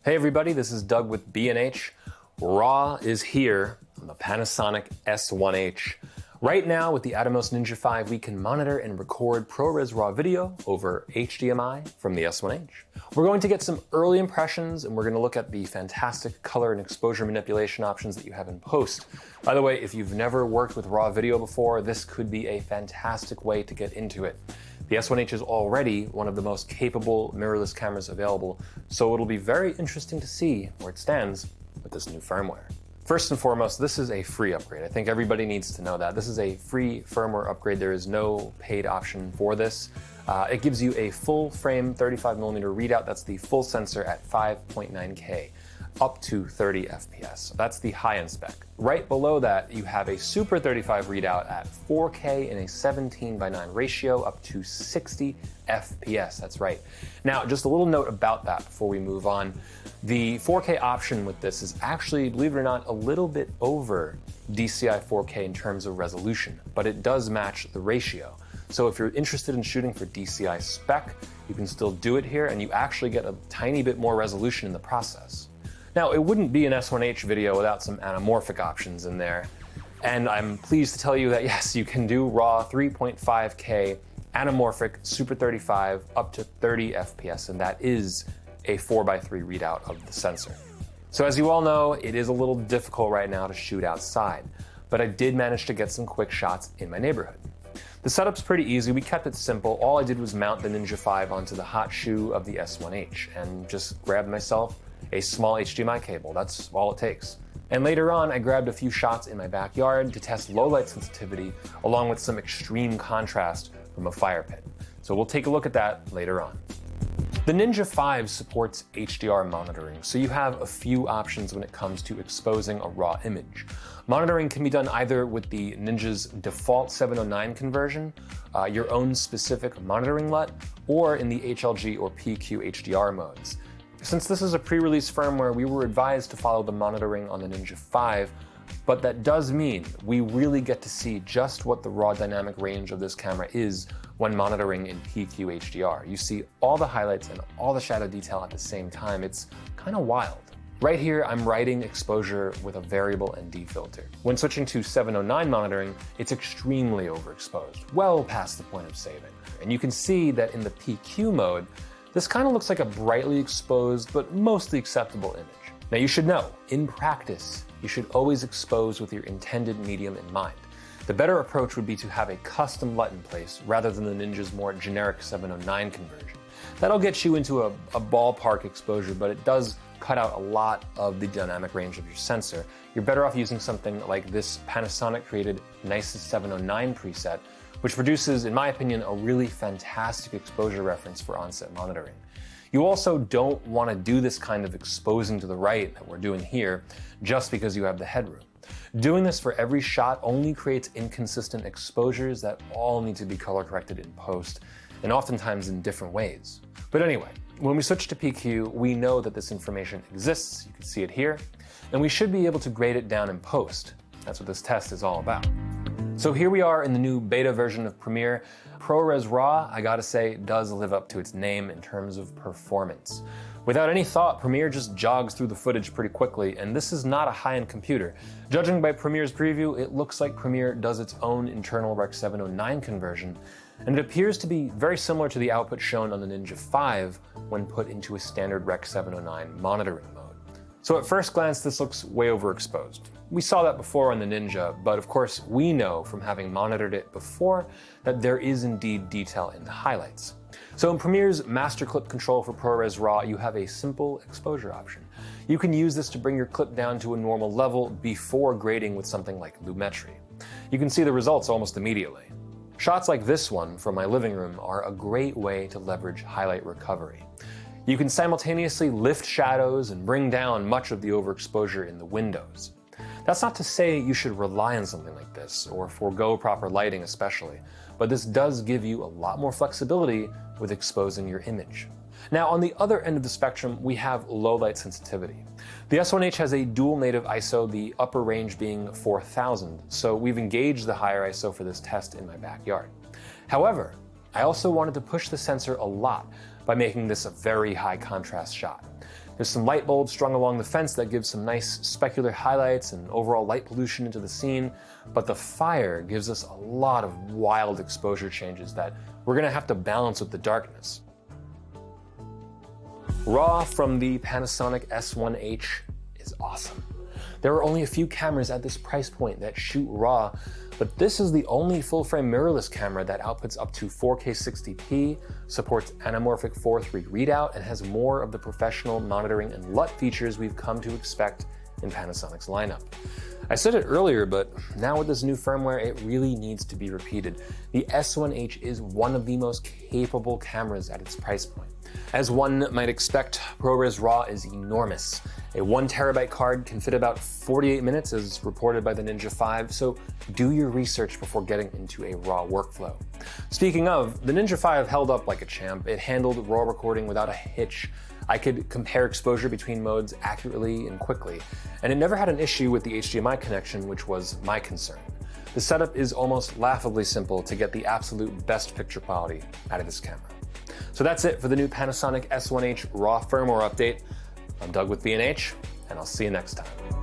Hey everybody, this is Doug with B&H. RAW is here on the Panasonic S1H. Right now with the Atomos Ninja V, we can monitor and record ProRes RAW video over HDMI from the S1H. We're going to get some early impressions and we're going to look at the fantastic color and exposure manipulation options that you have in post. By the way, if you've never worked with RAW video before, this could be a fantastic way to get into it. The S1H is already one of the most capable mirrorless cameras available, so it'll be very interesting to see where it stands with this new firmware. First and foremost, this is a free upgrade. I think everybody needs to know that. This is a free firmware upgrade. There is no paid option for this. It gives you a full frame 35mm readout. That's the full sensor at 5.9K, up to 30 FPS. That's the high-end spec. Right below that, you have a Super 35 readout at 4K in a 17:9 ratio, up to 60 FPS. That's right. Now, just a little note about that before we move on. The 4K option with this is actually, believe it or not, a little bit over DCI 4K in terms of resolution, but it does match the ratio. So if you're interested in shooting for DCI spec, you can still do it here, and you actually get a tiny bit more resolution in the process. Now, it wouldn't be an S1H video without some anamorphic options in there, and I'm pleased to tell you that yes, you can do RAW 3.5K anamorphic Super 35 up to 30 FPS, and that is a 4:3 readout of the sensor. So as you all know, it is a little difficult right now to shoot outside, but I did manage to get some quick shots in my neighborhood. The setup's pretty easy. We kept it simple. All I did was mount the Ninja V onto the hot shoe of the S1H and just grabbed myself a small HDMI cable. That's all it takes. And later on, I grabbed a few shots in my backyard to test low light sensitivity along with some extreme contrast from a fire pit. So we'll take a look at that later on. The Ninja V supports HDR monitoring, so you have a few options when it comes to exposing a RAW image. Monitoring can be done either with the Ninja's default 709 conversion, your own specific monitoring LUT, or in the HLG or PQ HDR modes. Since this is a pre-release firmware, we were advised to follow the monitoring on the Ninja V, but that does mean we really get to see just what the raw dynamic range of this camera is when monitoring in PQ HDR. You see all the highlights and all the shadow detail at the same time. It's kind of wild. Right here, I'm writing exposure with a variable ND filter. When switching to 709 monitoring, it's extremely overexposed, well past the point of saving. And you can see that in the PQ mode, this kind of looks like a brightly exposed but mostly acceptable image. Now you should know, in practice, you should always expose with your intended medium in mind. The better approach would be to have a custom LUT in place rather than the Ninja's more generic 709 conversion. That'll get you into a ballpark exposure, but it does cut out a lot of the dynamic range of your sensor. You're better off using something like this Panasonic created nicest 709 preset, which produces, in my opinion, a really fantastic exposure reference for onset monitoring. You also don't want to do this kind of exposing to the right that we're doing here just because you have the headroom. Doing this for every shot only creates inconsistent exposures that all need to be color corrected in post, and oftentimes in different ways. But anyway, when we switch to PQ, we know that this information exists, you can see it here, and we should be able to grade it down in post. That's what this test is all about. So here we are in the new beta version of Premiere. ProRes RAW, I gotta say, does live up to its name in terms of performance. Without any thought, Premiere just jogs through the footage pretty quickly, and this is not a high-end computer. Judging by Premiere's preview, it looks like Premiere does its own internal Rec 709 conversion, and it appears to be very similar to the output shown on the Ninja V when put into a standard Rec 709 monitoring mode. So at first glance, this looks way overexposed. We saw that before on the Ninja, but of course we know from having monitored it before that there is indeed detail in the highlights. So in Premiere's master clip control for ProRes RAW, you have a simple exposure option. You can use this to bring your clip down to a normal level before grading with something like Lumetri. You can see the results almost immediately. Shots like this one from my living room are a great way to leverage highlight recovery. You can simultaneously lift shadows and bring down much of the overexposure in the windows. That's not to say you should rely on something like this, or forego proper lighting especially, but this does give you a lot more flexibility with exposing your image. Now, on the other end of the spectrum, we have low light sensitivity. The S1H has a dual native ISO, the upper range being 4000, so we've engaged the higher ISO for this test in my backyard. However, I also wanted to push the sensor a lot by making this a very high contrast shot. There's some light bulbs strung along the fence that give some nice specular highlights and overall light pollution into the scene, but the fire gives us a lot of wild exposure changes that we're gonna have to balance with the darkness. RAW from the Panasonic S1H is awesome. There are only a few cameras at this price point that shoot RAW, but this is the only full-frame mirrorless camera that outputs up to 4K 60p, supports anamorphic 4:3 readout, and has more of the professional monitoring and LUT features we've come to expect in Panasonic's lineup. I said it earlier, but now with this new firmware, it really needs to be repeated. The S1H is one of the most capable cameras at its price point. As one might expect, ProRes RAW is enormous. A 1TB card can fit about 48 minutes as reported by the Ninja V, so do your research before getting into a RAW workflow. Speaking of, the Ninja V held up like a champ. It handled RAW recording without a hitch. I could compare exposure between modes accurately and quickly, and it never had an issue with the HDMI connection, which was my concern. The setup is almost laughably simple to get the absolute best picture quality out of this camera. So that's it for the new Panasonic S1H RAW firmware update. I'm Doug with B&H, and I'll see you next time.